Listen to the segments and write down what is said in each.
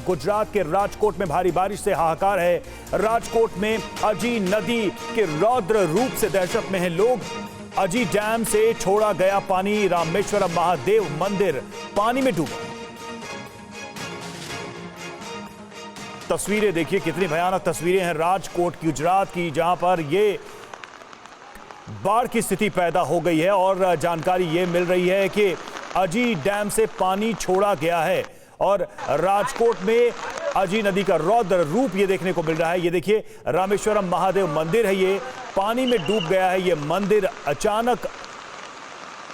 गुजरात के राजकोट में भारी बारिश से हाहाकार है। राजकोट में अजी नदी के रौद्र रूप से दहशत में हैं लोग। अजी डैम से छोड़ा गया पानी, रामेश्वरम महादेव मंदिर पानी में डूबा। तस्वीरें देखिए, कितनी भयानक तस्वीरें हैं राजकोट की, गुजरात की, जहां पर ये बाढ़ की स्थिति पैदा हो गई है। और जानकारी ये मिल रही है कि अजी डैम से पानी छोड़ा गया है और राजकोट में अजी नदी का रौद्र रूप ये देखने को मिल रहा है। ये देखिए, रामेश्वरम महादेव मंदिर है, ये पानी में डूब गया है। ये मंदिर अचानक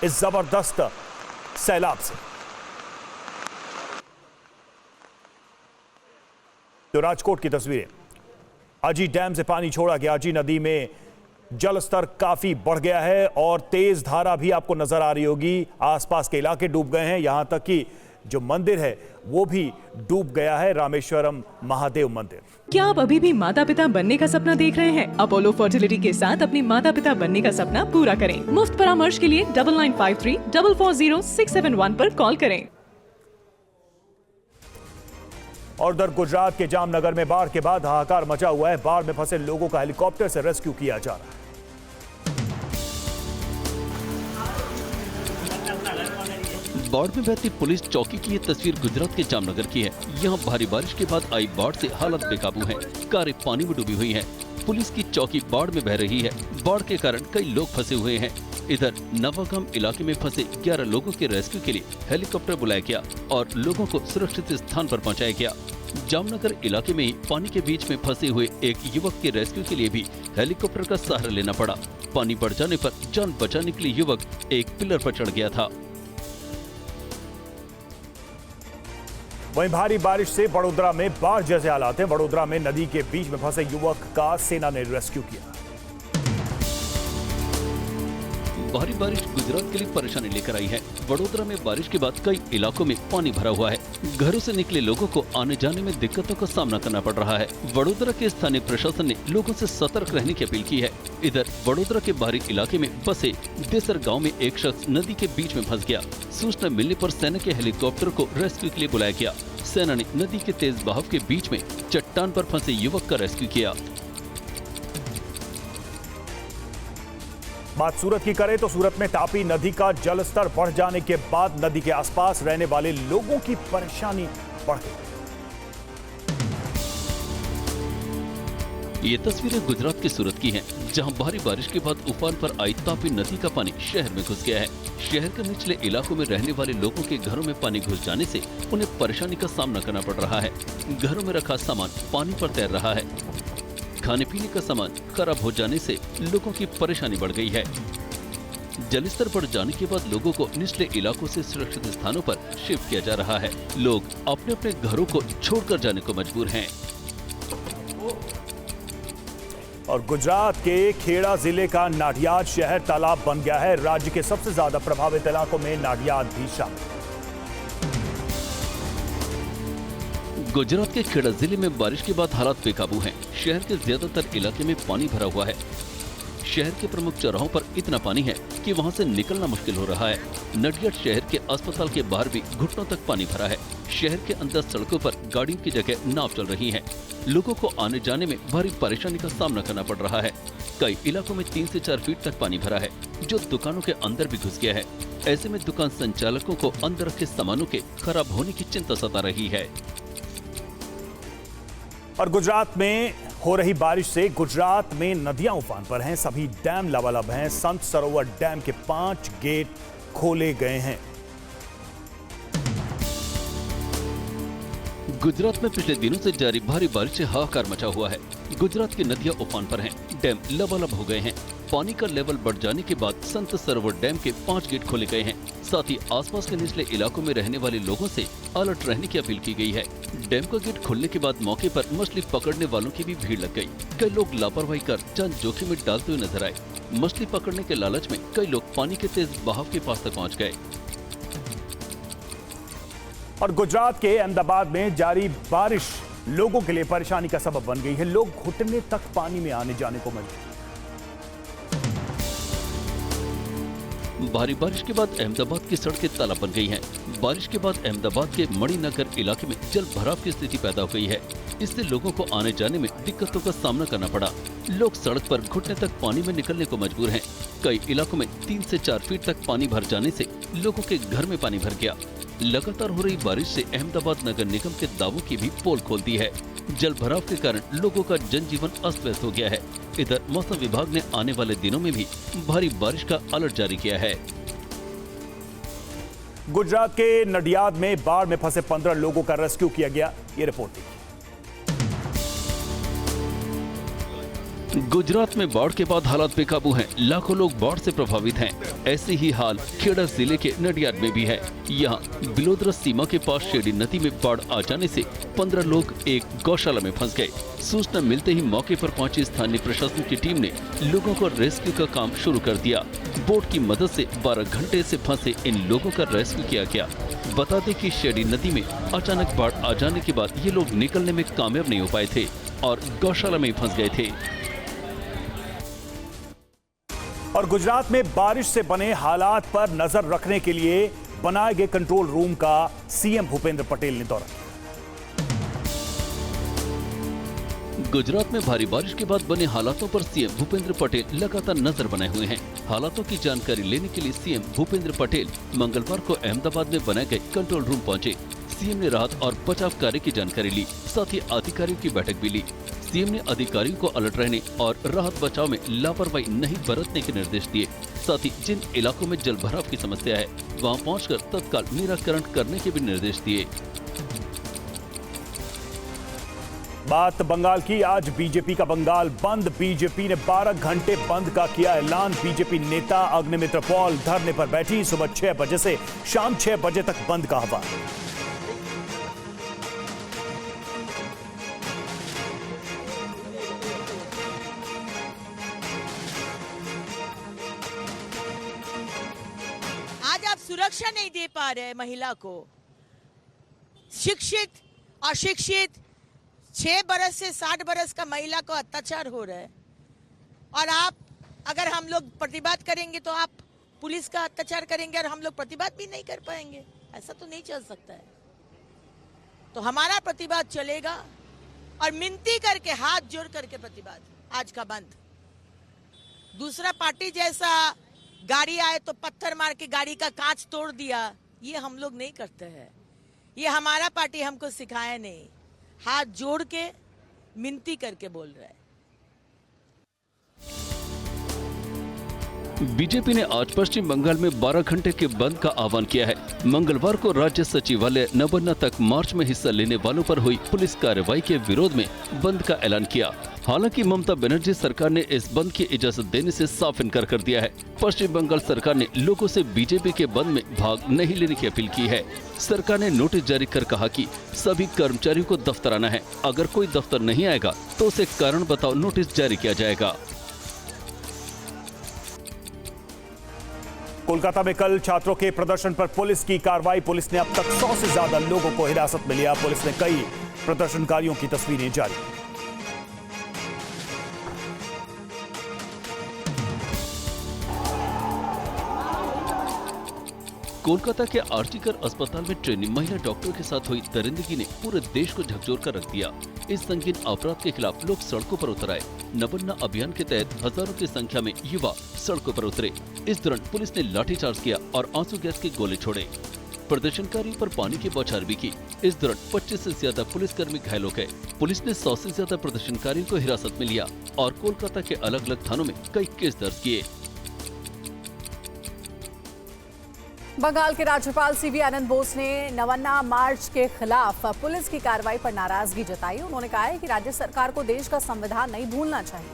इस जबरदस्त सैलाब से। तो राजकोट की तस्वीरें, अजी डैम से पानी छोड़ा गया। अजी नदी में जल स्तर काफी बढ़ गया है और तेज धारा भी आपको नजर आ रही होगी। आसपास के इलाके डूब गए हैं, यहां तक कि जो मंदिर है वो भी डूब गया है, रामेश्वरम महादेव मंदिर। क्या आप अभी भी माता पिता बनने का सपना देख रहे हैं? अपोलो फर्टिलिटी के साथ अपने माता पिता बनने का सपना पूरा करें। मुफ्त परामर्श के लिए 9953440671 पर कॉल करें। और उधर गुजरात के जामनगर में बाढ़ के बाद हाहाकार मचा हुआ है। बाढ़ में फंसे लोगों का हेलीकॉप्टर से रेस्क्यू किया जा रहा है। बाढ़ में बहती पुलिस चौकी की ये तस्वीर गुजरात के जामनगर की है। यहाँ भारी बारिश के बाद आई बाढ़ से हालत बेकाबू हैं। कारें पानी में डूबी हुई हैं। पुलिस की चौकी बाढ़ में बह रही है। बाढ़ के कारण कई लोग फंसे हुए हैं। इधर नवागाम इलाके में फंसे 11 लोगों के रेस्क्यू के लिए हेलीकॉप्टर बुलाया गया और लोगों को सुरक्षित स्थान पर पहुंचाया गया। जामनगर इलाके में ही पानी के बीच में फंसे हुए एक युवक के रेस्क्यू के लिए भी हेलीकॉप्टर का सहारा लेना पड़ा। पानी बढ़ जाने पर जान बचाने के लिए युवक एक पिलर पर चढ़ गया था। वहीं भारी बारिश से वडोदरा में बाढ़ जैसे हालात हैं। वडोदरा में नदी के बीच में फंसे युवक का सेना ने रेस्क्यू किया। भारी बारिश गुजरात के लिए परेशानी लेकर आई है। वडोदरा में बारिश के बाद कई इलाकों में पानी भरा हुआ है। घरों से निकले लोगों को आने जाने में दिक्कतों का सामना करना पड़ रहा है। वडोदरा के स्थानीय प्रशासन ने लोगों से सतर्क रहने की अपील की है। इधर वडोदरा के बाहरी इलाके में बसे देसर गांव में एक शख्स नदी के बीच में फंस गया। सूचना मिलने पर सेना के हेलीकॉप्टर को रेस्क्यू के लिए बुलाया गया। सेना ने नदी के तेज बहाव के बीच में चट्टान पर फंसे युवक का रेस्क्यू किया। बात सूरत की करें तो सूरत में तापी नदी का जलस्तर बढ़ जाने के बाद नदी के आसपास रहने वाले लोगों की परेशानी बढ़ गई। ये तस्वीरें गुजरात के सूरत की हैं, जहां भारी बारिश के बाद उफान पर आई तापी नदी का पानी शहर में घुस गया है। शहर के निचले इलाकों में रहने वाले लोगों के घरों में पानी घुस जाने से उन्हें परेशानी का सामना करना पड़ रहा है। घरों में रखा सामान पानी पर तैर रहा है। खाने पीने का सामान खराब हो जाने से लोगों की परेशानी बढ़ गई है। जलस्तर बढ़ जाने के बाद लोगों को निचले इलाकों से सुरक्षित स्थानों पर शिफ्ट किया जा रहा है। लोग अपने अपने घरों को छोड़कर जाने को मजबूर हैं। और गुजरात के खेड़ा जिले का नाडियाद शहर तालाब बन गया है। राज्य के सबसे ज्यादा प्रभावित इलाकों में नाडियाद भी शामिल। गुजरात के खेड़ा जिले में बारिश के बाद हालात बेकाबू हैं। शहर के ज्यादातर इलाके में पानी भरा हुआ है। शहर के प्रमुख चौराहों पर इतना पानी है कि वहां से निकलना मुश्किल हो रहा है। नाडियाद शहर के अस्पताल के बाहर भी घुटनों तक पानी भरा है। शहर के अंदर सड़कों पर गाड़ियों की जगह नाव चल रही हैं। लोगों को आने जाने में भारी परेशानी का सामना करना पड़ रहा है। कई इलाकों में 3 से 4 फीट तक पानी भरा है, जो दुकानों के अंदर भी घुस गया है। ऐसे में दुकान संचालकों को अंदर रखे सामानों के खराब होने की चिंता सता रही है। और गुजरात में हो रही बारिश से गुजरात में नदियां उफान पर हैं। सभी डैम लबालब हैं। संत सरोवर डैम के 5 गेट खोले गए हैं। गुजरात में पिछले दिनों से जारी भारी बारिश से हाहाकार मचा हुआ है। गुजरात की नदियां उफान पर हैं। डैम लबालब हो गए हैं। पानी का लेवल बढ़ जाने के बाद संत सरोवर डैम के 5 गेट खोले गए हैं। साथ ही आसपास के निचले इलाकों में रहने वाले लोगों से अलर्ट रहने की अपील की गई है। डैम का गेट खोलने के बाद मौके पर मछली पकड़ने वालों की भी भीड़ लग गई। कई लोग लापरवाही कर जान जोखिम में डालते हुए नजर आए। मछली पकड़ने के लालच में कई लोग पानी के तेज बहाव के पास तक पहुँच गए। और गुजरात के अहमदाबाद में जारी बारिश लोगों के लिए परेशानी का सबब बन गई है। लोग घुटने तक पानी में आने जाने को मजबूर। भारी बारिश के बाद अहमदाबाद की सड़कें तालाब बन गई हैं। बारिश के बाद अहमदाबाद के मणिनगर इलाके में जल भराव की स्थिति पैदा हो गई है। इससे लोगों को आने जाने में दिक्कतों का सामना करना पड़ा। लोग सड़क पर घुटने तक पानी में निकलने को मजबूर हैं। कई इलाकों में 3 से 4 फीट तक पानी भर जाने से लोगों के घर में पानी भर गया। लगातार हो रही बारिश से अहमदाबाद नगर निगम के दावों की भी पोल खोल दी है। जल भराव के कारण लोगों का जनजीवन अस्त व्यस्त हो गया है। इधर मौसम विभाग ने आने वाले दिनों में भी भारी बारिश का अलर्ट जारी किया है। गुजरात के नडियाद में बाढ़ में फंसे 15 लोगों का रेस्क्यू किया गया। ये रिपोर्ट थी। गुजरात में बाढ़ के बाद हालात बेकाबू हैं। लाखों लोग बाढ़ से प्रभावित हैं। ऐसे ही हाल खेड़ा जिले के नडियाद में भी है। यहाँ बिलोदरा सीमा के पास शेडी नदी में बाढ़ आ जाने से 15 लोग एक गौशाला में फंस गए। सूचना मिलते ही मौके पर पहुंची स्थानीय प्रशासन की टीम ने लोगों को रेस्क्यू का काम शुरू कर दिया। बोट की मदद से 12 घंटे से फंसे इन लोगों का रेस्क्यू किया गया। बता दें कि शेडी नदी में अचानक बाढ़ आ जाने के बाद ये लोग निकलने में कामयाब नहीं हो पाए थे और गौशाला में फंस गए थे। और गुजरात में बारिश से बने हालात पर नजर रखने के लिए बनाए गए कंट्रोल रूम का सीएम भूपेंद्र पटेल ने दौरा किया। गुजरात में भारी बारिश के बाद बने हालातों पर सीएम भूपेंद्र पटेल लगातार नजर बनाए हुए हैं। हालातों की जानकारी लेने के लिए सीएम भूपेंद्र पटेल मंगलवार को अहमदाबाद में बनाए गए कंट्रोल रूम पहुंचे। सीएम ने राहत और बचाव कार्य की जानकारी ली, साथ ही अधिकारियों की बैठक भी ली। सीएम ने अधिकारियों को अलर्ट रहने और राहत बचाव में लापरवाही नहीं बरतने के निर्देश दिए। साथ ही जिन इलाकों में जल भराव की समस्या है वहां पहुंचकर तत्काल निराकरण करने के भी निर्देश दिए। बात बंगाल की। आज बीजेपी का बंगाल बंद। बीजेपी ने 12 घंटे बंद का किया ऐलान। बीजेपी नेता अग्निमित्र पॉल धरने पर बैठी। सुबह 6 बजे से शाम 6 बजे तक बंद का आह्वान। आज आप सुरक्षा नहीं दे पा रहे महिला को। शिक्षित अशिक्षित 6 बरस से 60 बरस का महिला को अत्याचार हो रहा है और आप अगर हम लोग प्रतिबाद करेंगे तो आप पुलिस का अत्याचार करेंगे और हम लोग प्रतिबाद भी नहीं कर पाएंगे। ऐसा तो नहीं चल सकता है। तो हमारा प्रतिबाद चलेगा और मिनती करके हाथ जोड़ करके प्रतिबाद आज का बंद। दूसरा पार्टी जैसा गाड़ी आए तो पत्थर मार के गाड़ी का कांच तोड़ दिया, ये हम लोग नहीं करते हैं। ये हमारा पार्टी हमको सिखाया नहीं। हाथ जोड़ के मिनती करके बोल रहा है। बीजेपी ने आज पश्चिम बंगाल में 12 घंटे के बंद का आह्वान किया है। मंगलवार को राज्य सचिवालय नवान्ना तक मार्च में हिस्सा लेने वालों पर हुई पुलिस कार्रवाई के विरोध में बंद का ऐलान किया। हालांकि ममता बनर्जी सरकार ने इस बंद की इजाजत देने से साफ इनकार कर दिया है। पश्चिम बंगाल सरकार ने लोगों से बीजेपी के बंद में भाग नहीं लेने की अपील की है। सरकार ने नोटिस जारी कर कहा कि सभी कर्मचारियों को दफ्तर आना है। अगर कोई दफ्तर नहीं आएगा तो उसे कारण बताओ नोटिस जारी किया जाएगा। कोलकाता में कल छात्रों के प्रदर्शन पर पुलिस की कार्रवाई। पुलिस ने अब तक 100 से ज्यादा लोगों को हिरासत में लिया। पुलिस ने कई प्रदर्शनकारियों की तस्वीरें जारी की। कोलकाता के आर्टिकर अस्पताल में ट्रेनी महिला डॉक्टर के साथ हुई दरिंदगी ने पूरे देश को झकझोर कर रख दिया। इस संगीन अपराध के खिलाफ लोग सड़कों पर उतर आए। नवान्ना अभियान के तहत हजारों की संख्या में युवा सड़कों पर उतरे। इस दौरान पुलिस ने लाठीचार्ज किया और आंसू गैस के गोले छोड़े। प्रदर्शनकारियों पर पानी की बौछार भी की। इस दौरान 25 से ज्यादा पुलिसकर्मी घायल हो गए। पुलिस ने 100 से ज्यादा प्रदर्शनकारियों को हिरासत में लिया और कोलकाता के अलग अलग थानों में कई केस दर्ज किए। बंगाल के राज्यपाल सीवी आनंद बोस ने नवान्ना मार्च के खिलाफ पुलिस की कार्रवाई पर नाराजगी जताई। उन्होंने कहा है कि राज्य सरकार को देश का संविधान नहीं भूलना चाहिए।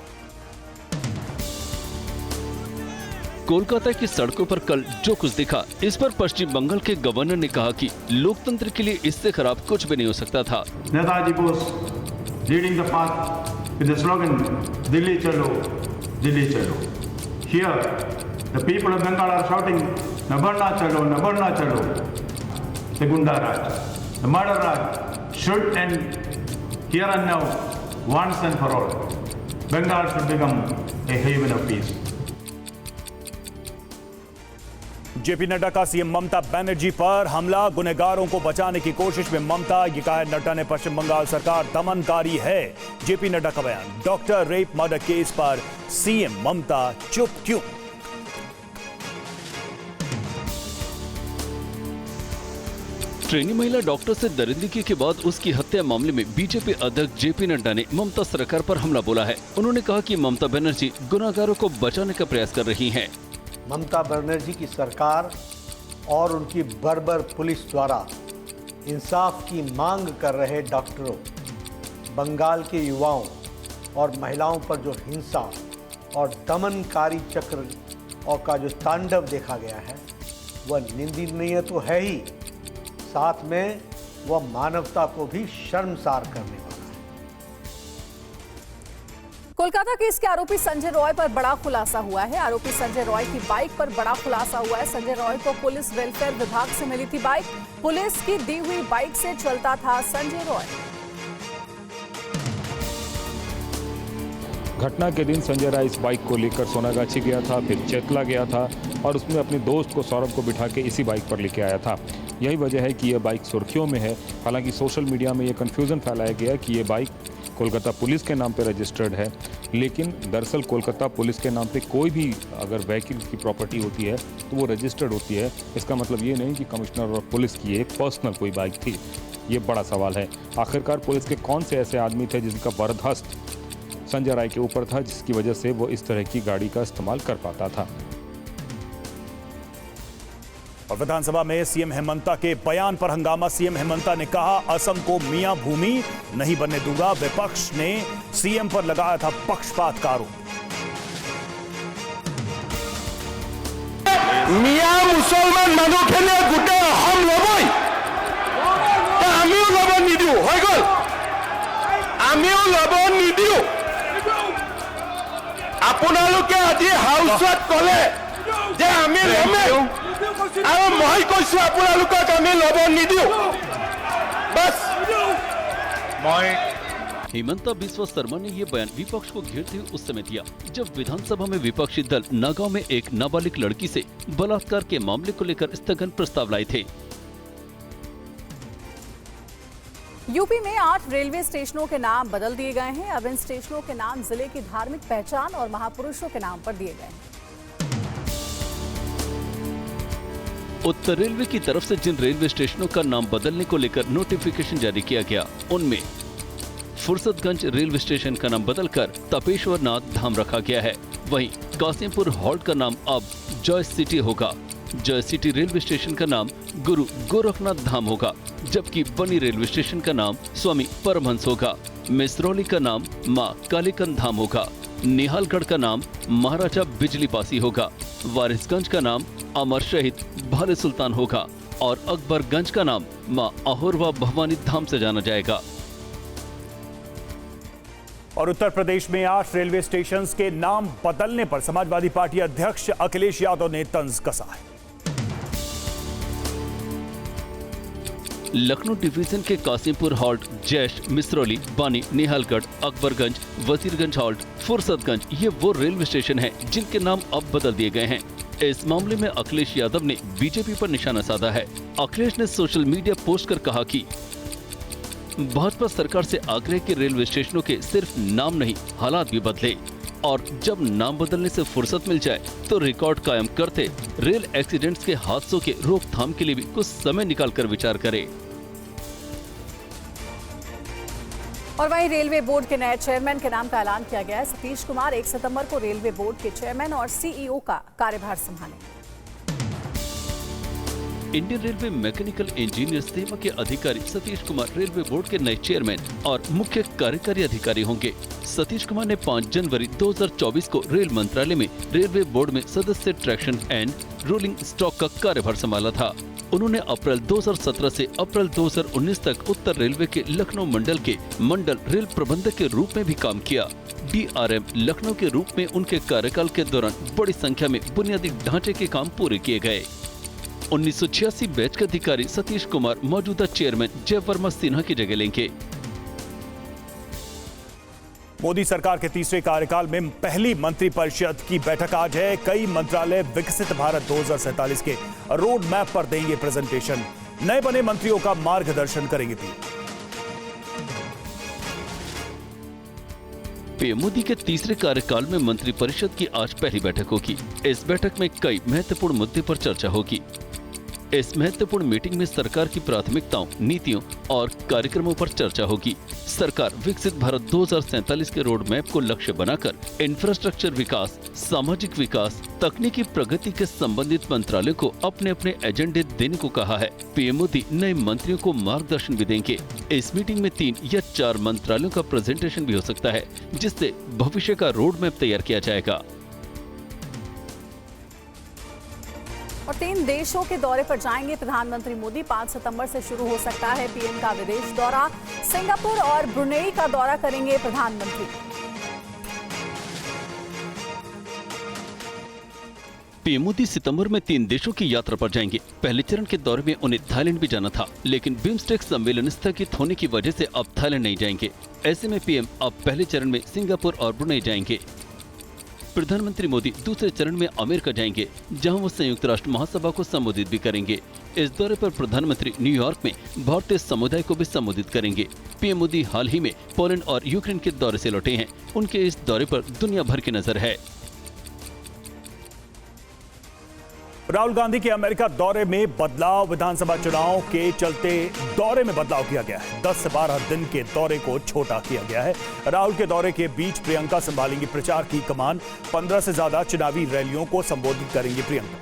कोलकाता की सड़कों पर कल जो कुछ दिखा, इस पर पश्चिम बंगाल के गवर्नर ने कहा कि लोकतंत्र के लिए इससे खराब कुछ भी नहीं हो सकता था। Netaji Bose leading the path with the slogan Delhi चलो, दिल्ली चलो। Here the people of Bengal are shouting न बढ़ना चलो, न बढ़ना चलो। The Gunda Raj, the murder Raj should end here and now once and for all. Bengal should become a haven of peace. JP Nadda का CM Mamata Banerjee पर हमला, गुनहगारों को बचाने की कोशिश में ममता। ये कहा है नड्डा ने पश्चिम बंगाल सरकार दमनकारी है। जेपी नड्डा का बयान। डॉक्टर रेप मर्डर केस पर सीएम ममता चुप क्यों? ट्रेनी महिला डॉक्टर से दरिंदगी के बाद उसकी हत्या मामले में बीजेपी अध्यक्ष जेपी नड्डा ने ममता सरकार पर हमला बोला है। उन्होंने कहा कि ममता बनर्जी गुनहगारों को बचाने का प्रयास कर रही हैं। ममता बनर्जी की सरकार और उनकी बर्बर पुलिस द्वारा इंसाफ की मांग कर रहे डॉक्टरों, बंगाल के युवाओं और महिलाओं पर जो हिंसा और दमनकारी चक्र और का जो तांडव देखा गया है वह निंदनीय तो है ही, साथ में वह मानवता को भी शर्मसार करने वाला है। कोलकाता केस के आरोपी संजय रॉय पर बड़ा खुलासा हुआ है। आरोपी संजय रॉय की बाइक पर बड़ा खुलासा हुआ है। संजय रॉय को पुलिस वेलफेयर विभाग से मिली थी बाइक। पुलिस की दी हुई बाइक से चलता था संजय रॉय। घटना के दिन संजय राय इस बाइक को लेकर सोनागाछी गया था, फिर चेतला गया था और उसमें अपने दोस्त को सौरभ को बिठा के इसी बाइक पर लेके आया था। यही वजह है कि यह बाइक सुर्खियों में है। हालांकि सोशल मीडिया में यह कन्फ्यूज़न फैलाया गया कि ये बाइक कोलकाता पुलिस के नाम पे रजिस्टर्ड है, लेकिन दरअसल कोलकाता पुलिस के नाम पे कोई भी अगर व्हीकल की प्रॉपर्टी होती है तो वो रजिस्टर्ड होती है। इसका मतलब ये नहीं कि कमिश्नर और पुलिस की एक पर्सनल कोई बाइक थी। ये बड़ा सवाल है। आखिरकार पुलिस के कौन से ऐसे आदमी थे जिनका बर्दाश्त संजय राय के ऊपर था, जिसकी वजह से वो इस तरह की गाड़ी का इस्तेमाल कर पाता था। और विधानसभा में सीएम हेमंता के बयान पर हंगामा। सीएम हेमंता ने कहा असम को मियां भूमि नहीं बनने दूंगा। विपक्ष ने सीएम पर लगाया था पक्षपात का आरोप। मिया मुसलमान मानुखिनिये गोटे अहम लबई आमिओ लब निदिও হৈ গল आमिओ लब निदिও আপোনালোকে আজি হাউছত কলে যে আমি লমে আৰু মই কৈছো আপোনালোকক আমি লব নিদিও बस মই हेमंता बिस्वा शर्मा ने ये बयान विपक्ष को घेरते हुए उस समय दिया जब विधानसभा में विपक्षी दल नागांव में एक नाबालिग लड़की से बलात्कार के मामले को लेकर स्थगन प्रस्ताव लाए थे। यूपी में 8 रेलवे स्टेशनों के नाम बदल दिए गए हैं। अब इन स्टेशनों के नाम जिले की धार्मिक पहचान और महापुरुषों के नाम पर दिए गए हैं। उत्तर रेलवे की तरफ से जिन रेलवे स्टेशनों का नाम बदलने को लेकर नोटिफिकेशन जारी किया गया, उनमें फुर्सतगंज रेलवे स्टेशन का नाम बदलकर तपेश्वर नाथ धाम रखा गया है। वहीं कासिमपुर हॉल्ट का नाम अब जॉय सिटी होगा। जॉय सिटी रेलवे स्टेशन का नाम गुरु गोरखनाथ धाम होगा, जबकि बनी रेलवे स्टेशन का नाम स्वामी परमहंस होगा। मिसरौली का नाम मां कालीकंद धाम होगा। निहालगढ़ का नाम महाराजा बिजली पासी होगा। वारिसगंज का नाम अमर शहीद भाले सुल्तान होगा और अकबरगंज का नाम मां अहोरवा भवानी धाम से जाना जाएगा। और उत्तर प्रदेश में 8 रेलवे स्टेशन के नाम बदलने पर समाजवादी पार्टी अध्यक्ष अखिलेश यादव ने तंज कसा है। लखनऊ डिवीजन के कासिमपुर हॉल्ट, जैश, मिसरौली, बानी, निहालगढ़, अकबरगंज, वजीरगंज हॉल्ट, फुर्सतगंज ये वो रेलवे स्टेशन हैं जिनके नाम अब बदल दिए गए हैं। इस मामले में अखिलेश यादव ने बीजेपी पर निशाना साधा है। अखिलेश ने सोशल मीडिया पोस्ट कर कहा कि भाजपा सरकार से आग्रह कि रेलवे स्टेशनों के सिर्फ नाम नहीं हालात भी बदले और जब नाम बदलने से फुर्सत मिल जाए तो रिकॉर्ड कायम करते रेल एक्सीडेंट्स के हादसों के रोकथाम के लिए भी कुछ समय निकालकर विचार करें। और वहीं रेलवे बोर्ड के नए चेयरमैन के नाम का ऐलान किया गया है। सतीश कुमार 1 सितंबर को रेलवे बोर्ड के चेयरमैन और सीईओ का कार्यभार संभालेंगे। इंडियन रेलवे मैकेनिकल इंजीनियर सेवा के अधिकारी सतीश कुमार रेलवे बोर्ड के नए चेयरमैन और मुख्य कार्यकारी अधिकारी होंगे। सतीश कुमार ने 5 जनवरी 2024 को रेल मंत्रालय में रेलवे बोर्ड में सदस्य ट्रैक्शन एंड रोलिंग स्टॉक का कार्यभार संभाला था। उन्होंने अप्रैल 2017 से अप्रैल 2019 तक उत्तर रेलवे के लखनऊ मंडल के मंडल रेल प्रबंधक के रूप में भी काम किया। DRM लखनऊ के रूप में उनके कार्यकाल के दौरान बड़ी संख्या में बुनियादी ढांचे के काम पूरे किए गए। 1986 बैच के अधिकारी सतीश कुमार मौजूदा चेयरमैन जय वर्मा सिन्हा की जगह लेंगे। मोदी सरकार के तीसरे कार्यकाल में पहली मंत्रिपरिषद की बैठक आज है। कई मंत्रालय विकसित भारत 2047 के रोड मैप पर देंगे प्रेजेंटेशन। नए बने मंत्रियों का मार्गदर्शन करेंगे पीएम मोदी के तीसरे कार्यकाल में मंत्रिपरिषद की आज पहली बैठक होगी। इस बैठक में कई महत्वपूर्ण मुद्दे पर चर्चा होगी। इस महत्वपूर्ण मीटिंग में सरकार की प्राथमिकताओं, नीतियों और कार्यक्रमों पर चर्चा होगी। सरकार विकसित भारत 2047 के रोड मैप को लक्ष्य बनाकर इंफ्रास्ट्रक्चर विकास, सामाजिक विकास, तकनीकी प्रगति के संबंधित मंत्रालयों को अपने अपने एजेंडे देने को कहा है। पीएम मोदी नए मंत्रियों को मार्गदर्शन भी देंगे। इस मीटिंग में 3 या 4 मंत्रालयों का प्रेजेंटेशन भी हो सकता है, जिससे भविष्य का रोड मैप तैयार किया जाएगा। और 3 देशों के दौरे पर जाएंगे प्रधानमंत्री मोदी। 5 सितंबर से शुरू हो सकता है पीएम का विदेश दौरा। सिंगापुर और ब्रुनेई का दौरा करेंगे प्रधानमंत्री। पीएम मोदी सितंबर में 3 देशों की यात्रा पर जाएंगे। पहले चरण के दौरे में उन्हें थाईलैंड भी जाना था, लेकिन बिम्स्टेक सम्मेलन स्थगित होने की वजह से अब थाईलैंड नहीं जाएंगे। ऐसे में पीएम अब पहले चरण में सिंगापुर और ब्रुनेई जाएंगे। प्रधानमंत्री मोदी दूसरे चरण में अमेरिका जाएंगे, जहां वो संयुक्त राष्ट्र महासभा को संबोधित भी करेंगे। इस दौरे पर प्रधानमंत्री न्यूयॉर्क में भारतीय समुदाय को भी संबोधित करेंगे। पीएम मोदी हाल ही में पोलैंड और यूक्रेन के दौरे से लौटे हैं। उनके इस दौरे पर दुनिया भर की नजर है। राहुल गांधी के अमेरिका दौरे में बदलाव। विधानसभा चुनाव के चलते दौरे में बदलाव किया गया है। 10 से 12 दिन के दौरे को छोटा किया गया है। राहुल के दौरे के बीच प्रियंका संभालेंगी प्रचार की कमान। 15 से ज्यादा चुनावी रैलियों को संबोधित करेंगी प्रियंका।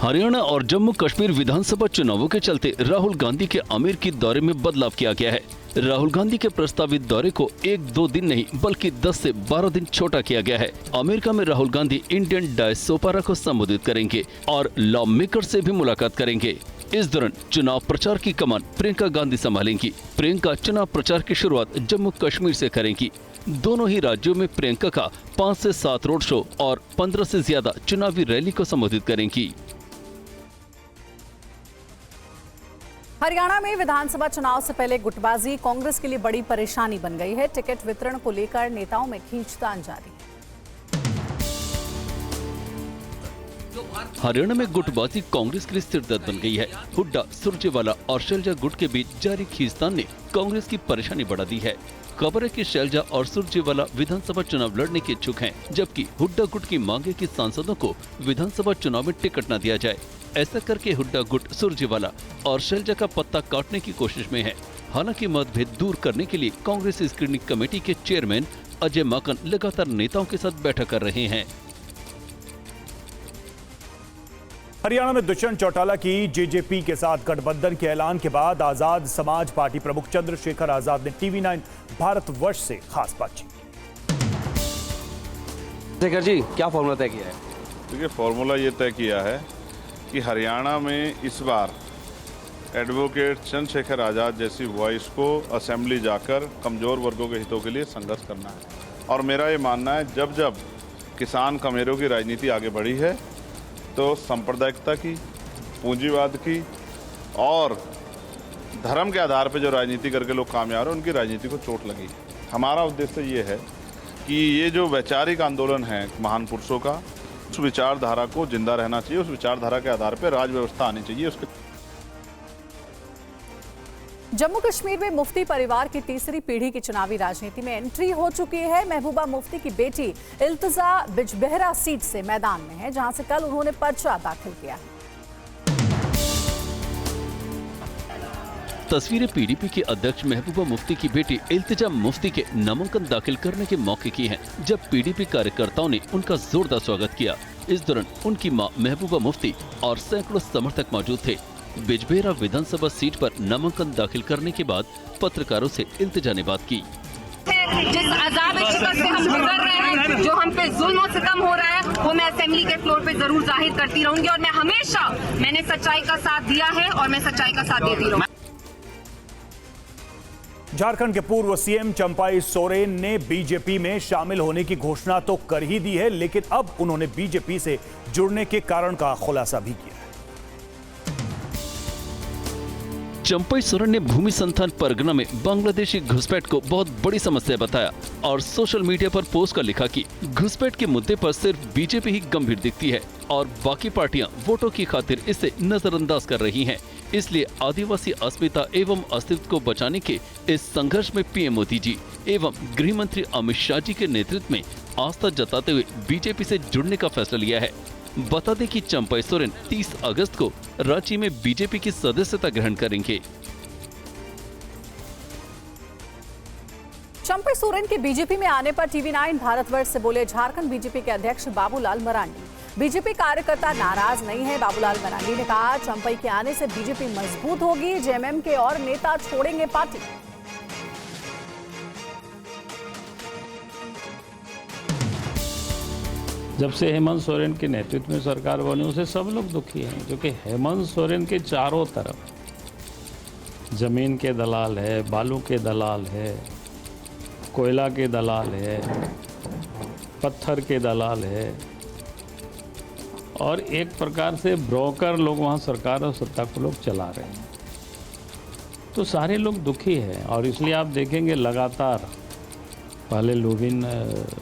हरियाणा और जम्मू कश्मीर विधानसभा चुनावों के चलते राहुल गांधी के अमेरिकी दौरे में बदलाव किया गया है। राहुल गांधी के प्रस्तावित दौरे को 1-2 दिन नहीं बल्कि 10 से 12 दिन छोटा किया गया है। अमेरिका में राहुल गांधी इंडियन डायस्पोरा को संबोधित करेंगे और लॉ मेकर से भी मुलाकात करेंगे। इस दौरान चुनाव प्रचार की कमान प्रियंका गांधी संभालेंगी। प्रियंका चुनाव प्रचार की शुरुआत जम्मू कश्मीर से करेंगी। दोनों ही राज्यों में प्रियंका का 5 से 7 रोड शो और 15 से ज्यादा चुनावी रैली को संबोधित करेंगी। हरियाणा में विधानसभा चुनाव से पहले गुटबाजी कांग्रेस के लिए बड़ी परेशानी बन गई है। टिकट वितरण को लेकर नेताओं में खींचतान जारी है। हरियाणा में गुटबाजी कांग्रेस के लिए सिरदर्द बन गई है। हुड्डा, सुरजेवाला और शैलजा गुट के बीच जारी खींचतान ने कांग्रेस की परेशानी बढ़ा दी है। खबर है कि शैलजा और सुरजेवाला विधानसभा चुनाव लड़ने के इच्छुक हैं, जबकि हुड्डा गुट की मांग है कि सांसदों को विधानसभा चुनाव में टिकट न दिया जाए। ऐसा करके हुड्डा गुट सुरजेवाला और शैलजा का पत्ता काटने की कोशिश में है। हालांकि मतभेद दूर करने के लिए कांग्रेस स्क्रीनिंग कमेटी के चेयरमैन अजय माकन लगातार नेताओं के साथ बैठक कर रहे हैं। हरियाणा में दुष्यंत चौटाला की जेजेपी के साथ गठबंधन के ऐलान के बाद आजाद समाज पार्टी प्रमुख चंद्रशेखर आजाद ने टीवी9 भारतवर्ष से खास बातचीत। शेखर जी, क्या फॉर्मूला तय किया है? देखिए, फॉर्मूला ये तय किया है कि हरियाणा में इस बार एडवोकेट चंद्रशेखर आजाद जैसी वॉइस को असेंबली जाकर कमजोर वर्गों के हितों के लिए संघर्ष करना है। और मेरा ये मानना है, जब जब किसान कमेरों की राजनीति आगे बढ़ी है तो सांप्रदायिकता की, पूंजीवाद की और धर्म के आधार पर जो राजनीति करके लोग कामयाब हैं, उनकी राजनीति को चोट लगी। हमारा उद्देश्य ये है कि ये जो वैचारिक आंदोलन है महान पुरुषों का, उस विचारधारा को जिंदा रहना चाहिए। उस विचारधारा के आधार पर राज व्यवस्था आनी चाहिए। उसके जम्मू कश्मीर में मुफ्ती परिवार की तीसरी पीढ़ी की चुनावी राजनीति में एंट्री हो चुकी है। महबूबा मुफ्ती की बेटी इल्तिजा बिजबेहरा सीट से मैदान में है, जहां से कल उन्होंने पर्चा दाखिल किया है। तस्वीरें पीडीपी के अध्यक्ष महबूबा मुफ्ती की बेटी इल्तिजा मुफ्ती के नामांकन दाखिल करने के मौके की हैं, जब पीडीपी कार्यकर्ताओं ने उनका जोरदार स्वागत किया। इस दौरान उनकी मां महबूबा मुफ्ती और सैकड़ों समर्थक मौजूद थे। बिजबेहरा विधानसभा सीट पर नामांकन दाखिल करने के बाद पत्रकारों से इल्तिजा ने बात की। जिस अजाब शिकस्त से हम गुजर रहे हैं, जो हम पे जुल्म और सितम हो रहा है, वो मैं असेंबली के फ्लोर पे जरूर जाहिर करती रहूंगी। और मैंने सच्चाई का साथ दिया है और मैं सच्चाई का साथ देती रहूंगी। झारखंड के पूर्व सीएम चंपाई सोरेन ने बीजेपी में शामिल होने की घोषणा तो कर ही दी है, लेकिन अब उन्होंने बीजेपी से जुड़ने के कारण का खुलासा भी किया है। चंपई सोरेन ने भूमि संथान परगना में बांग्लादेशी घुसपैठ को बहुत बड़ी समस्या बताया और सोशल मीडिया पर पोस्ट कर लिखा कि घुसपैठ के मुद्दे पर सिर्फ बीजेपी ही गंभीर दिखती है और बाकी पार्टियां वोटों की खातिर इसे नजरअंदाज कर रही हैं। इसलिए आदिवासी अस्मिता एवं अस्तित्व को बचाने के इस संघर्ष में पीएम मोदी जी एवं गृह मंत्री अमित शाह जी के नेतृत्व में आस्था जताते हुए बीजेपी से जुड़ने का फैसला लिया है। बता दें कि चंपई सोरेन 30 अगस्त को रांची में बीजेपी की सदस्यता ग्रहण करेंगे। चंपई सोरेन के बीजेपी में आने पर टीवी9 भारतवर्ष से बोले झारखंड बीजेपी के अध्यक्ष बाबूलाल मरांडी। बीजेपी कार्यकर्ता नाराज नहीं है। बाबूलाल मरांडी ने कहा, चंपई के आने से बीजेपी मजबूत होगी, जेएमएम के और नेता छोड़ेंगे पार्टी। जब से हेमंत सोरेन के नेतृत्व में सरकार बनी उसे सब लोग दुखी हैं, क्योंकि हेमंत सोरेन के चारों तरफ जमीन के दलाल है, बालू के दलाल है, कोयला के दलाल है, पत्थर के दलाल है और एक प्रकार से ब्रोकर लोग वहाँ सरकार और सत्ता को लोग चला रहे हैं। तो सारे लोग दुखी हैं और इसलिए आप देखेंगे लगातार पहले लुबिन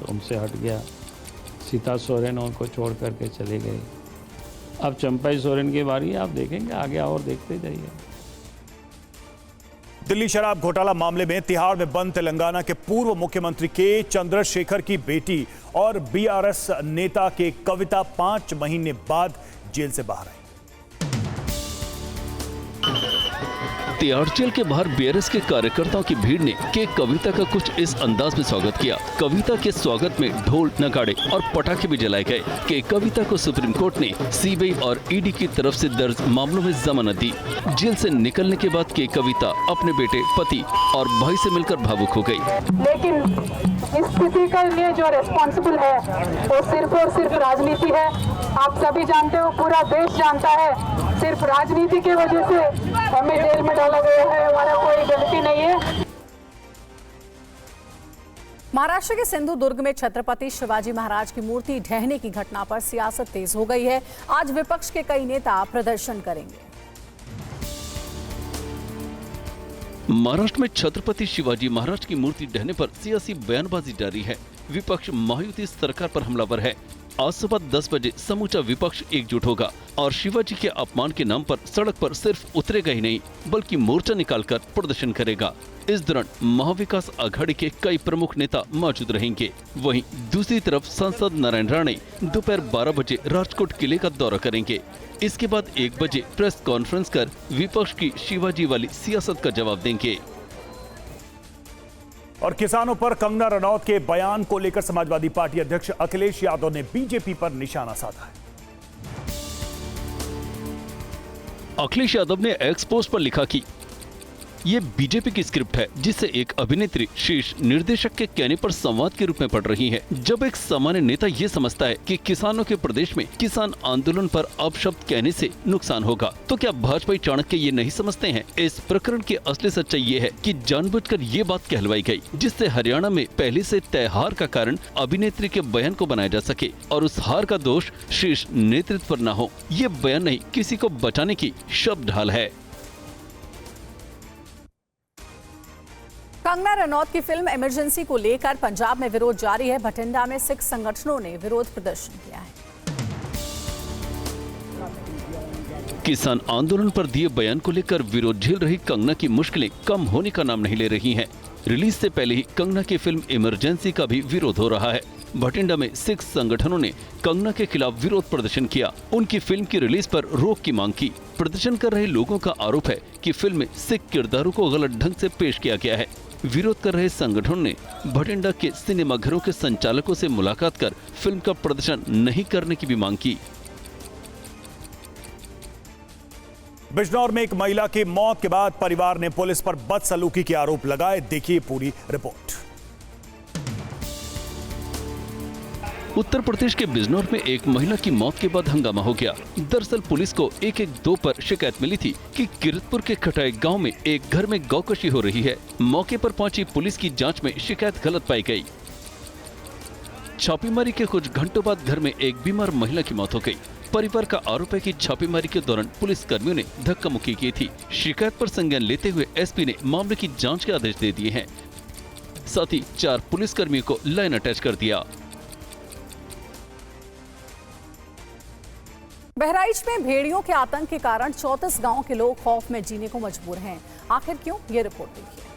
उनसे हट गया, सीता सोरेन उनको छोड़ करके चले गए, अब चंपई सोरेन की बारी आप देखेंगे, आगे और देखते जाइए। दिल्ली शराब घोटाला मामले में तिहाड़ में बंद तेलंगाना के पूर्व मुख्यमंत्री के चंद्रशेखर की बेटी और बीआरएस नेता के कविता 5 महीने बाद जेल से बाहर आई। तिहाड़ जेल के बाहर बीआरएस के कार्यकर्ताओं की भीड़ ने के कविता का कुछ इस अंदाज में स्वागत किया। कविता के स्वागत में ढोल, नगाड़े और पटाखे भी जलाए गए। के कविता को सुप्रीम कोर्ट ने सीबीआई और ईडी की तरफ से दर्ज मामलों में जमानत दी। जेल से निकलने के बाद के कविता अपने बेटे, पति और भाई से मिलकर भावुक हो गई। लेकिन इस स्थिति के लिए जो रिस्पॉन्सिबल है वो सिर्फ और सिर्फ राजनीति है। आप सभी जानते हो, पूरा देश जानता है, सिर्फ राजनीति की वजह से हमें जेल में डाला गया है, हमारा कोई गलती नहीं है। महाराष्ट्र के सिंधुदुर्ग में छत्रपति शिवाजी महाराज की मूर्ति ढहने की घटना पर सियासत तेज हो गई है। आज विपक्ष के कई नेता प्रदर्शन करेंगे। महाराष्ट्र में छत्रपति शिवाजी महाराज की मूर्ति ढहने पर सियासी बयानबाजी जारी है। विपक्ष महायुति सरकार पर हमलावर है। आज सुबह 10 बजे समूचा विपक्ष एकजुट होगा और शिवाजी के अपमान के नाम पर सड़क पर सिर्फ उतरेगा ही नहीं बल्कि मोर्चा निकालकर प्रदर्शन करेगा। इस दौरान महाविकास आघाड़ी के कई प्रमुख नेता मौजूद रहेंगे। वहीं दूसरी तरफ सांसद नारायण राणे दोपहर 12 बजे राजकोट किले का दौरा करेंगे। इसके बाद 1 बजे प्रेस कॉन्फ्रेंस कर विपक्ष की शिवाजी वाली सियासत का जवाब देंगे। और किसानों पर कंगना रनौत के बयान को लेकर समाजवादी पार्टी अध्यक्ष अखिलेश यादव ने बीजेपी पर निशाना साधा है। अखिलेश यादव ने एक्स पोस्ट पर लिखा कि ये बीजेपी की स्क्रिप्ट है जिसे एक अभिनेत्री शीर्ष निर्देशक के कहने पर संवाद के रूप में पढ़ रही है। जब एक सामान्य नेता ये समझता है कि किसानों के प्रदेश में किसान आंदोलन पर अपशब्द कहने से नुकसान होगा, तो क्या भाजपा चाणक्य ये नहीं समझते हैं? इस प्रकरण की असली सच्चाई ये है कि जानबूझकर ये बात कहलवाई गई जिससे हरियाणा में पहले से तय हार का कारण अभिनेत्री के बयान को बनाया जा सके और उस हार का दोष शीर्ष नेतृत्व पर न हो। ये बयान नहीं, किसी को बचाने की शब्द ढाल है। कंगना रनौत की फिल्म इमरजेंसी को लेकर पंजाब में विरोध जारी है। भटिंडा में सिख संगठनों ने विरोध प्रदर्शन किया है। किसान आंदोलन पर दिए बयान को लेकर विरोध झेल रही कंगना की मुश्किलें कम होने का नाम नहीं ले रही हैं। रिलीज से पहले ही कंगना की फिल्म इमरजेंसी का भी विरोध हो रहा है। भटिंडा में सिख संगठनों ने कंगना के खिलाफ विरोध प्रदर्शन किया। उनकी फिल्म की रिलीज पर रोक की मांग की। प्रदर्शन कर रहे लोगों का आरोप है कि फिल्म में सिख किरदारों को गलत ढंग से पेश किया गया है। विरोध कर रहे संगठन ने भटिंडा के सिनेमाघरों के संचालकों से मुलाकात कर फिल्म का प्रदर्शन नहीं करने की भी मांग की। बिजनौर में एक महिला की मौत के बाद परिवार ने पुलिस पर बदसलूकी के आरोप लगाए। देखिए पूरी रिपोर्ट। उत्तर प्रदेश के बिजनौर में एक महिला की मौत के बाद हंगामा हो गया। दरअसल पुलिस को 112 पर शिकायत मिली थी कि किरतपुर के खटाई गांव में एक घर में गौकशी हो रही है। मौके पर पहुंची पुलिस की जांच में शिकायत गलत पाई गई। छापेमारी के कुछ घंटों बाद घर में एक बीमार महिला की मौत हो गई। परिवार का आरोप है कि छापेमारी के दौरान पुलिस कर्मियों ने धक्का मुक्की की थी। शिकायत पर संज्ञान लेते हुए एसपी ने मामले की जांच के आदेश दे दिए हैं। साथ ही 4 पुलिस कर्मियों को लाइन अटैच कर दिया। बहराइच में भेड़ियों के आतंक के कारण 34 गांव के लोग खौफ में जीने को मजबूर हैं। आखिर क्यों, ये रिपोर्ट देखिए।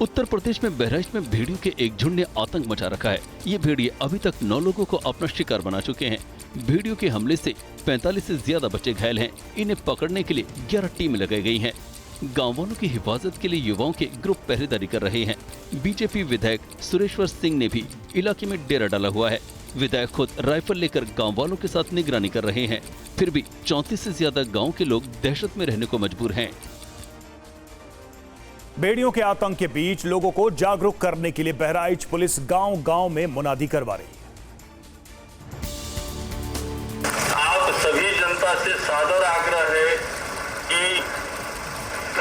उत्तर प्रदेश में बहराइच में भेड़ियों के एक झुंड ने आतंक मचा रखा है। ये भेड़िए अभी तक 9 लोगों को अपना शिकार बना चुके हैं। भेड़ियों के हमले से 45 से ज्यादा बच्चे घायल हैं। इन्हें पकड़ने के लिए 11 टीम लगाई गई हैं। गाँव वालों की हिफाजत के लिए युवाओं के ग्रुप पहरेदारी कर रहे हैं। बीजेपी विधायक सुरेश्वर सिंह ने भी इलाके में डेरा डाला हुआ है। विधायक खुद राइफल लेकर गांव वालों के साथ निगरानी कर रहे हैं। फिर भी 34 से ज्यादा गांव के लोग दहशत में रहने को मजबूर हैं। भेड़ियों के आतंक के बीच लोगों को जागरूक करने के लिए बहराइच पुलिस गांव-गांव में मुनादी करवा रही है। आप सभी जनता से सादर आग्रह है कि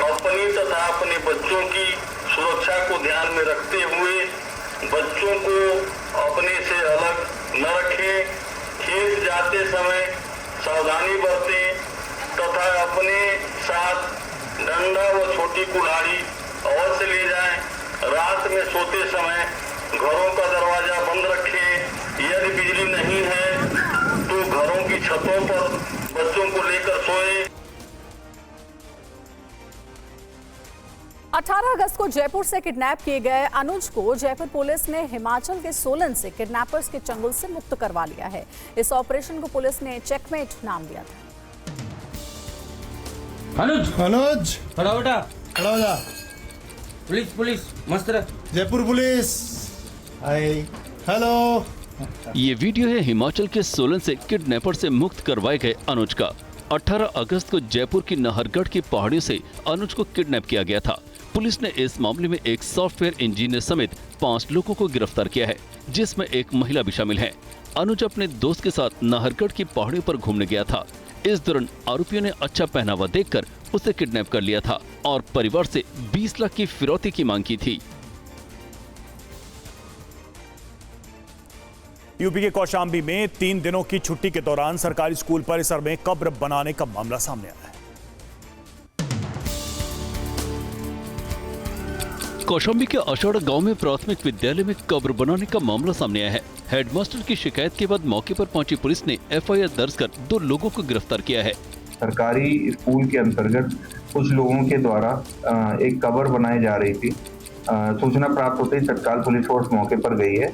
अपनी तथा अपने बच्चों की सुरक्षा को ध्यान में रखते हुए बच्चों को अपने से अलग न रखें। खेत जाते समय सावधानी बरतें तथा अपने साथ डंडा व छोटी कुल्हाड़ी अवश्य ले जाएं। रात में सोते समय घरों का दरवाजा बंद रखें। यदि बिजली नहीं है तो घरों की छतों पर बच्चों को लेकर सोएं। 18 अगस्त को जयपुर से किडनैप किए गए अनुज को जयपुर पुलिस ने हिमाचल के सोलन से किडनैपर्स के चंगुल से मुक्त करवा लिया है। इस ऑपरेशन को पुलिस ने चेकमेट नाम दिया था। अनुज खड़ा बेटा, खड़ा हो जा। पुलिस मस्त रह। जयपुर पुलिस, हाय, हेलो। ये वीडियो है हिमाचल के सोलन से किडनैपर से मुक्त करवाए गए अनुज का। 18 अगस्त को जयपुर की नाहरगढ़ की पहाड़ियों से अनुज को किडनैप किया गया था। पुलिस ने इस मामले में एक सॉफ्टवेयर इंजीनियर समेत 5 लोगों को गिरफ्तार किया है, जिसमें एक महिला भी शामिल है। अनुज अपने दोस्त के साथ नाहरगढ़ की पहाड़ियों पर घूमने गया था। इस दौरान आरोपियों ने अच्छा पहनावा देखकर उसे किडनैप कर लिया था और परिवार से 20 लाख की फिरौती की मांग की थी। यूपी के कौशाम्बी में 3 दिनों की छुट्टी के दौरान सरकारी स्कूल परिसर में कब्र बनाने का मामला सामने आया है। कौशाम्बी के अषाढ़ गांव में प्राथमिक विद्यालय में कब्र बनाने का मामला सामने आया है। हेडमास्टर की शिकायत के बाद मौके पर पहुंची पुलिस ने एफआईआर दर्ज कर 2 लोगों को गिरफ्तार किया है। सरकारी स्कूल के अंतर्गत कुछ लोगों के द्वारा एक कब्र बनाई जा रही थी। सूचना प्राप्त होते ही तत्काल पुलिस फोर्स मौके पर गई है।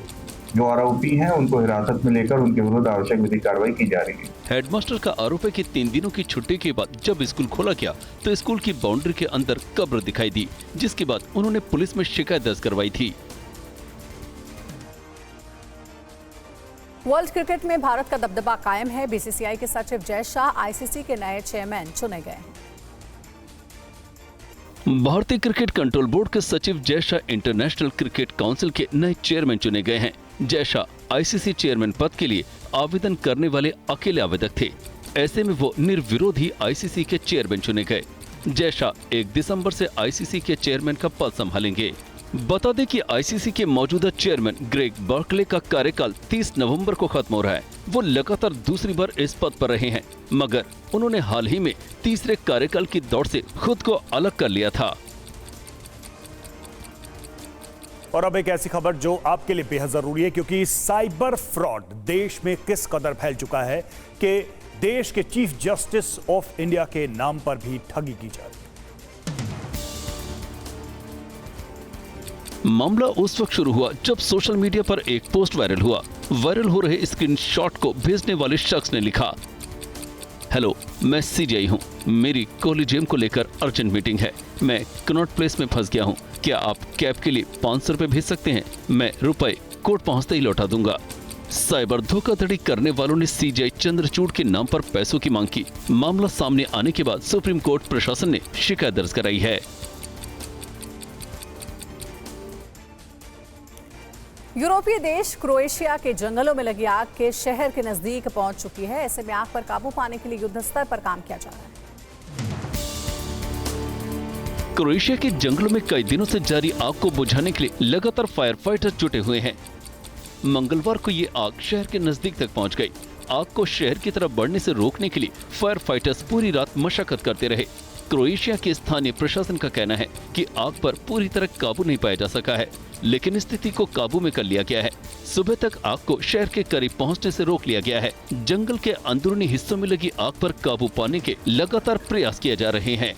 जो आरोपी हैं उनको हिरासत में लेकर उनके विरुद्ध आवश्यक विधिक कार्रवाई की जा रही है। हेडमास्टर का आरोप है कि 3 दिनों की छुट्टी के बाद जब स्कूल खोला गया तो स्कूल की बाउंड्री के अंदर कब्र दिखाई दी, जिसके बाद उन्होंने पुलिस में शिकायत दर्ज करवाई थी। वर्ल्ड क्रिकेट में भारत का दबदबा कायम है। बीसीसीआई के सचिव जय शाह आईसीसी के नए चेयरमैन चुने गए हैं। भारतीय क्रिकेट कंट्रोल बोर्ड के सचिव Jay Shah international cricket council के नए चेयरमैन चुने गए हैं। जय शाह आईसीसी चेयरमैन पद के लिए आवेदन करने वाले अकेले आवेदक थे। ऐसे में वो निर्विरोध ही आईसीसी के चेयरमैन चुने गए। जय शाह 1 दिसंबर से आईसीसी के चेयरमैन का पद संभालेंगे। बता दें कि आईसीसी के मौजूदा चेयरमैन ग्रेग बर्कले का कार्यकाल 30 नवंबर को खत्म हो रहा है। वो लगातार दूसरी बार इस पद पर रहे हैं, मगर उन्होंने हाल ही में तीसरे कार्यकाल की दौड़ से खुद को अलग कर लिया था। और अब एक ऐसी खबर जो आपके लिए बेहद जरूरी है, क्योंकि साइबर फ्रॉड देश में किस कदर फैल चुका है कि देश के चीफ जस्टिस ऑफ इंडिया के नाम पर भी ठगी की जा रही है। मामला उस वक्त शुरू हुआ जब सोशल मीडिया पर एक पोस्ट वायरल हुआ। वायरल हो रहे स्क्रीनशॉट को भेजने वाले शख्स ने लिखा, हेलो, मैं सीजीआई हूँ। मेरी कॉलेजियम को लेकर अर्जेंट मीटिंग है। मैं कनॉट प्लेस में फंस गया हूँ। क्या आप कैब के लिए 500 रुपए भेज सकते हैं? मैं रुपए कोर्ट पहुँचते ही लौटा दूंगा। साइबर धोखाधड़ी करने वालों ने सीजीआई चंद्रचूड़ के नाम पर पैसों की मांग की। मामला सामने आने के बाद सुप्रीम कोर्ट प्रशासन ने शिकायत दर्ज कराई है। यूरोपीय देश क्रोएशिया के जंगलों में लगी आग के शहर के नजदीक पहुंच चुकी है। ऐसे में आग पर काबू पाने के लिए युद्ध स्तर पर काम किया जा रहा है। क्रोएशिया के जंगलों में कई दिनों से जारी आग को बुझाने के लिए लगातार फायर फाइटर जुटे हुए हैं। मंगलवार को ये आग शहर के नजदीक तक पहुंच गई। आग को शहर की तरफ बढ़ने से रोकने के लिए फायर फाइटर्स पूरी रात मशक्कत करते रहे। क्रोएशिया के स्थानीय प्रशासन का कहना है कि आग पर पूरी तरह काबू नहीं पाया जा सका है, लेकिन स्थिति को काबू में कर लिया गया है। सुबह तक आग को शहर के करीब पहुंचने से रोक लिया गया है। जंगल के अंदरूनी हिस्सों में लगी आग पर काबू पाने के लगातार प्रयास किए जा रहे हैं।